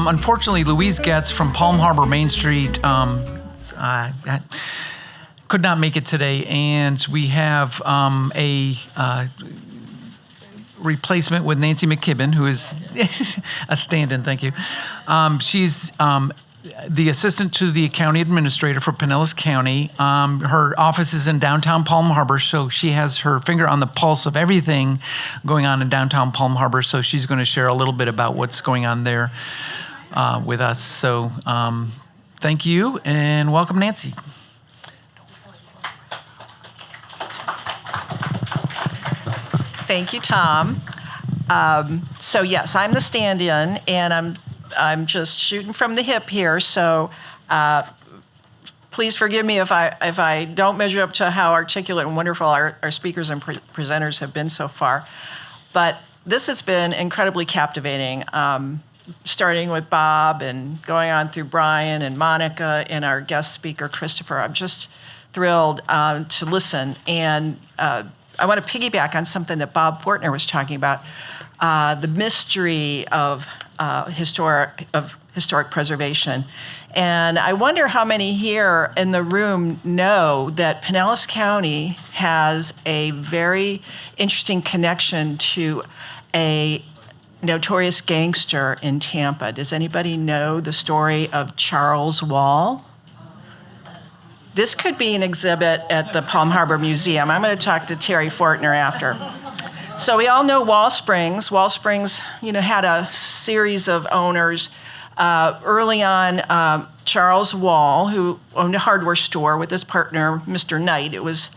Unfortunately, Louise Getz from Palm Harbor Main Street could not make it today, and we have a replacement with Nancy McKibben, who is a stand-in. Thank you. She's the assistant to the county administrator for Pinellas County. Her office is in downtown Palm Harbor, so she has her finger on the pulse of everything going on in downtown Palm Harbor. So she's going to share a little bit about what's going on there with us. So thank you and welcome, Nancy. Thank you, Tom. So yes, I'm the stand-in, and I'm just shooting from the hip here. So please forgive me if I don't measure up to how articulate and wonderful our speakers and presenters have been so far. But this has been incredibly captivating, starting with Bob and going on through Brian and Monica and our guest speaker, Christopher. I'm just thrilled to listen. And I want to piggyback on something that Bob Fortner was talking about, the mystery of historic preservation. And I wonder how many here in the room know that Pinellas County has a very interesting connection to a notorious gangster in Tampa. Does anybody know the story of Charles Wall? This could be an exhibit at the Palm Harbor Museum. I'm going to talk to Terry Fortner after. So we all know Wall Springs. Wall Springs, had a series of owners. Early on, Charles Wall, who owned a hardware store with his partner, Mr. Knight, it was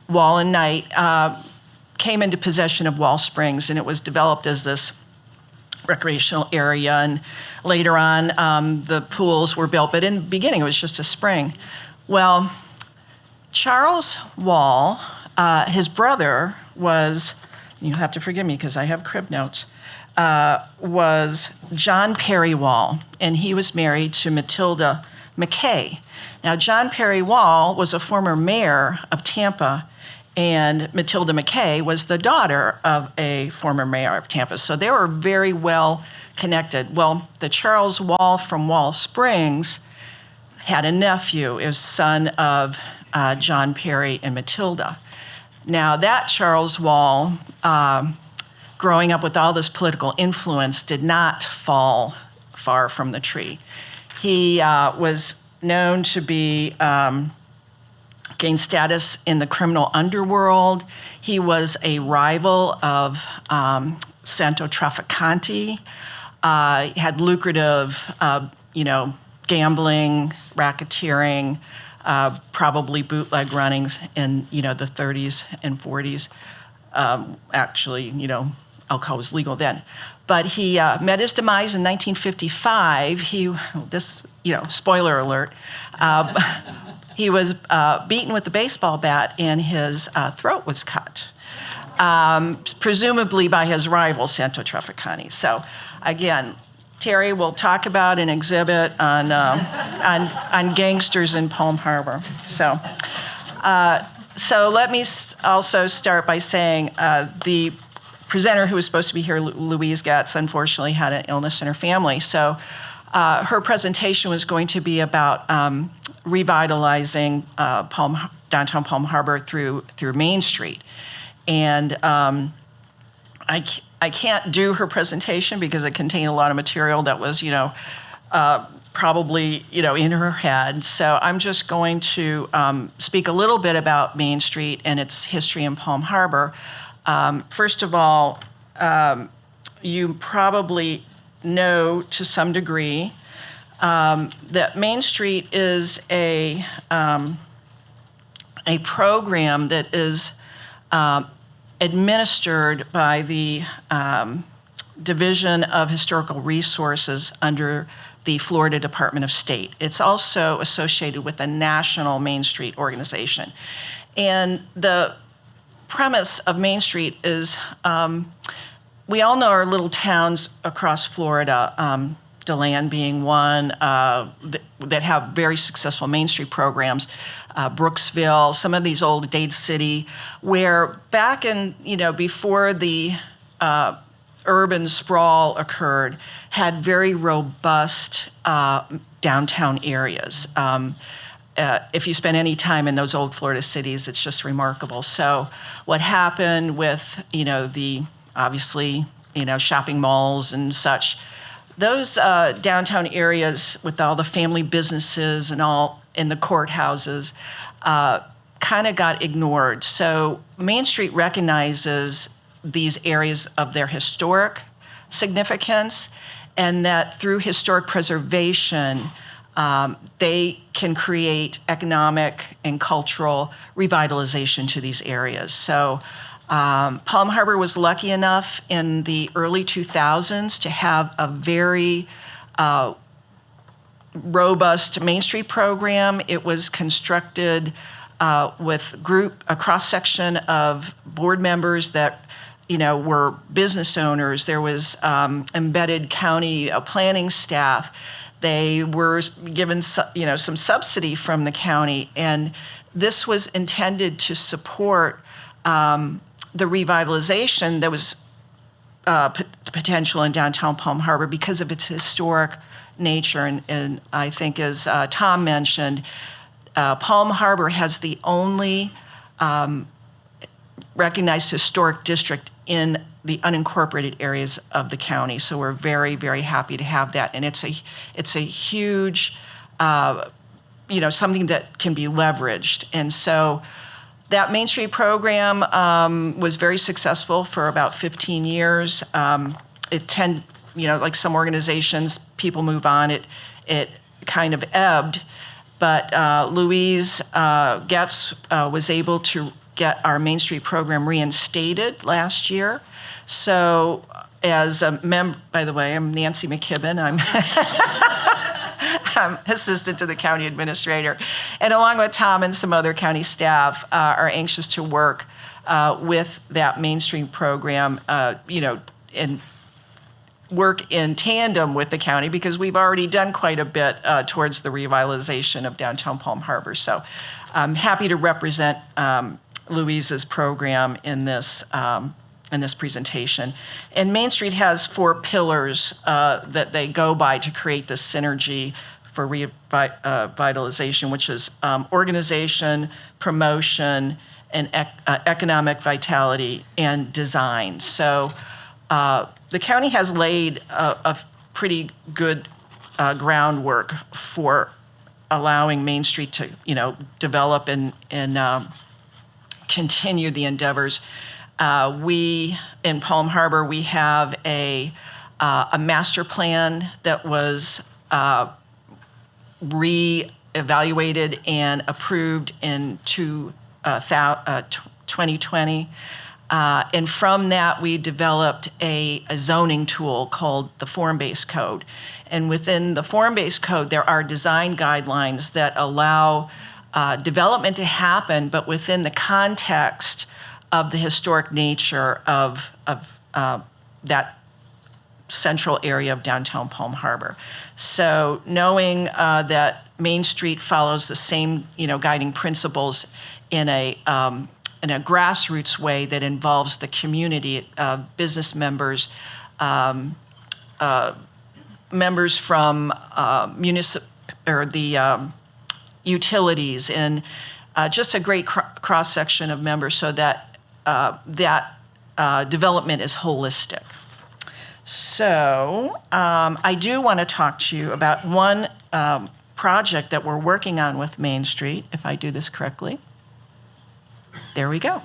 Wall and Knight, came into possession of Wall Springs, and it was developed as this recreational area. And later on, the pools were built, but in the beginning, it was just a spring. Well, Charles Wall, his brother was, you'll have to forgive me because I have crib notes, was John Perry Wall, and he was married to Matilda McKay. Now, John Perry Wall was a former mayor of Tampa, and Matilda McKay was the daughter of a former mayor of Tampa, so they were very well connected. Well, the Charles Wall from Wall Springs had a nephew, it was son of John Perry and Matilda. Now that Charles Wall, growing up with all this political influence, did not fall far from the tree. He was known to be, gain status in the criminal underworld. He was a rival of Santo Trafficante. He had lucrative, gambling, racketeering, probably bootleg runnings in the 30s and 40s. Actually, alcohol was legal then. But he met his demise in 1955. Spoiler alert, he was beaten with a baseball bat and his throat was cut, presumably by his rival, Santo Trafficante. So again, Terry will talk about an exhibit on gangsters in Palm Harbor. So let me also start by saying the presenter who was supposed to be here, Louise Getz, unfortunately had an illness in her family. So her presentation was going to be about revitalizing downtown Palm Harbor through Main Street. And I can't do her presentation because it contained a lot of material that was, probably, in her head. So I'm just going to speak a little bit about Main Street and its history in Palm Harbor. First of all, you probably know to some degree that Main Street is a program that is administered by the Division of Historical Resources under the Florida Department of State. It's also associated with the National Main Street Organization. And the premise of Main Street is, we all know our little towns across Florida, DeLand being one, that have very successful Main Street programs, Brooksville, some of these old Dade City, where back in, before the urban sprawl occurred, had very robust downtown areas. If you spend any time in those old Florida cities, it's just remarkable. So what happened with, obviously, shopping malls and such, those downtown areas with all the family businesses and all in the courthouses kind of got ignored. So Main Street recognizes these areas of their historic significance, and that through historic preservation, they can create economic and cultural revitalization to these areas. So Palm Harbor was lucky enough in the early 2000s to have a very robust Main Street program. It was constructed with a cross-section of board members that were business owners. There was embedded county planning staff. They were given some subsidy from the county, and this was intended to support the revitalization that was potential in downtown Palm Harbor because of its historic nature. And I think, as Tom mentioned, Palm Harbor has the only recognized historic district in the unincorporated areas of the county. So we're very, very happy to have that. And it's a huge, something that can be leveraged. And so that Main Street program was very successful for about 15 years. Like some organizations, people move on. It kind of ebbed. But Louise Getz was able to get our Main Street program reinstated last year. So as a member, by the way, I'm Nancy McKibben. I'm assistant to the county administrator. And along with Tom and some other county staff are anxious to work with that Main Street program, and work in tandem with the county, because we've already done quite a bit towards the revitalization of downtown Palm Harbor. So I'm happy to represent Louise's program in this presentation. And Main Street has 4 pillars that they go by to create this synergy for revitalization, which is organization, promotion, and economic vitality, and design. So the county has laid a pretty good groundwork for allowing Main Street to, develop and continue the endeavors. We, in Palm Harbor, we have a master plan that was re-evaluated and approved in 2020. And from that, we developed a zoning tool called the Form-Based Code. And within the Form-Based Code, there are design guidelines that allow development to happen, but within the context of the historic nature of that central area of downtown Palm Harbor. So knowing that Main Street follows the same, guiding principles in a grassroots way that involves the community, business members, members from the utilities, and just a great cross-section of members, so that development is holistic. So I do want to talk to you about one project that we're working on with Main Street, if I do this correctly. There we go.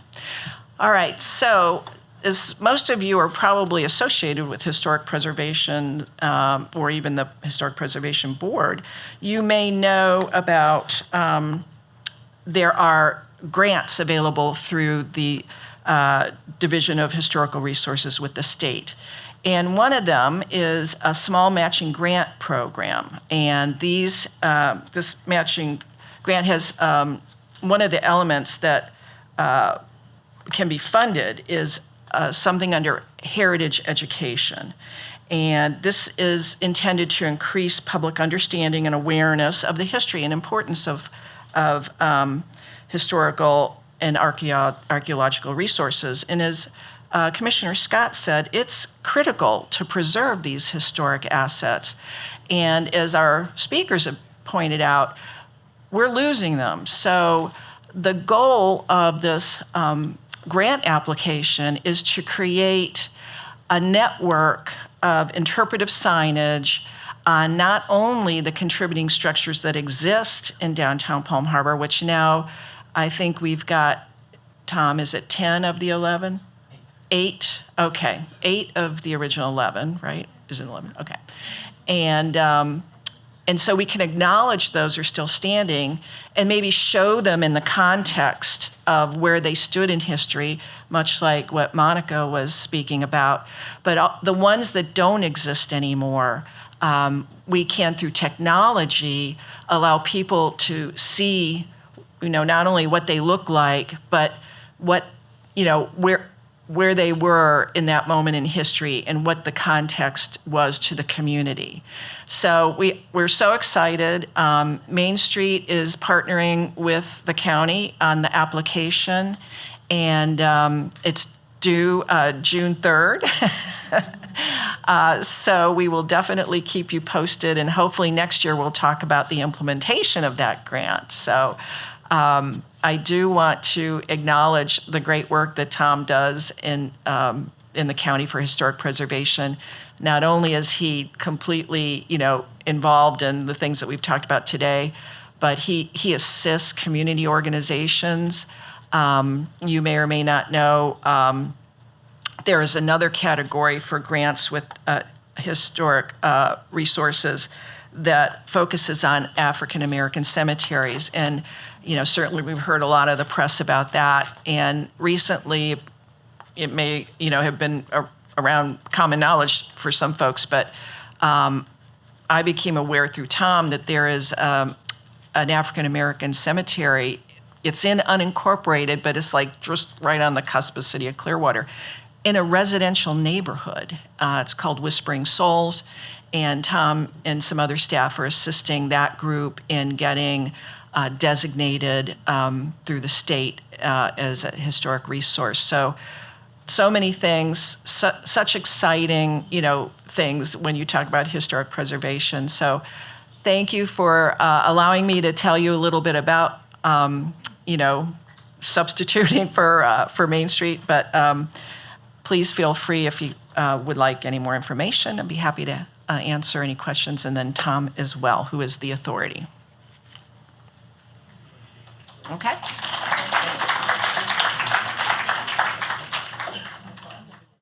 All right, so as most of you are probably associated with historic preservation or even the Historic Preservation Board, you may know about there are grants available through the Division of Historical Resources with the state. And one of them is a small matching grant program. And this matching grant has one of the elements that can be funded is something under heritage education. And this is intended to increase public understanding and awareness of the history and importance of historical and archaeological resources, and is Commissioner Scott said, it's critical to preserve these historic assets. And as our speakers have pointed out, we're losing them. So the goal of this grant application is to create a network of interpretive signage on not only the contributing structures that exist in downtown Palm Harbor, which now I think we've got, Tom, is it 10 of the 11? 8? Okay, 8 of the original 11, right? Is it 11? Okay. And so we can acknowledge those are still standing and maybe show them in the context of where they stood in history, much like what Monica was speaking about. But the ones that don't exist anymore, we can, through technology, allow people to see, not only what they look like, but what, where they were in that moment in history and what the context was to the community. So we're so excited. Main Street is partnering with the county on the application, and it's due June 3rd. So we will definitely keep you posted, and hopefully next year we'll talk about the implementation of that grant. So I do want to acknowledge the great work that Tom does in the county for historic preservation. Not only is he completely, involved in the things that we've talked about today, but he assists community organizations. You may or may not know, there is another category for grants with historic resources that focuses on African American cemeteries. And certainly we've heard a lot of the press about that. And recently, it may, have been around common knowledge for some folks, but I became aware through Tom that there is an African American cemetery. It's in unincorporated, but it's like just right on the cusp of the city of Clearwater, in a residential neighborhood. It's called Whispering Souls, and Tom and some other staff are assisting that group in getting designated through the state as a historic resource. So many things, such exciting, things when you talk about historic preservation. So thank you for allowing me to tell you a little bit about, substituting for Main Street. But please feel free if you would like any more information. I'd be happy to answer any questions. And then Tom as well, who is the authority. Okay.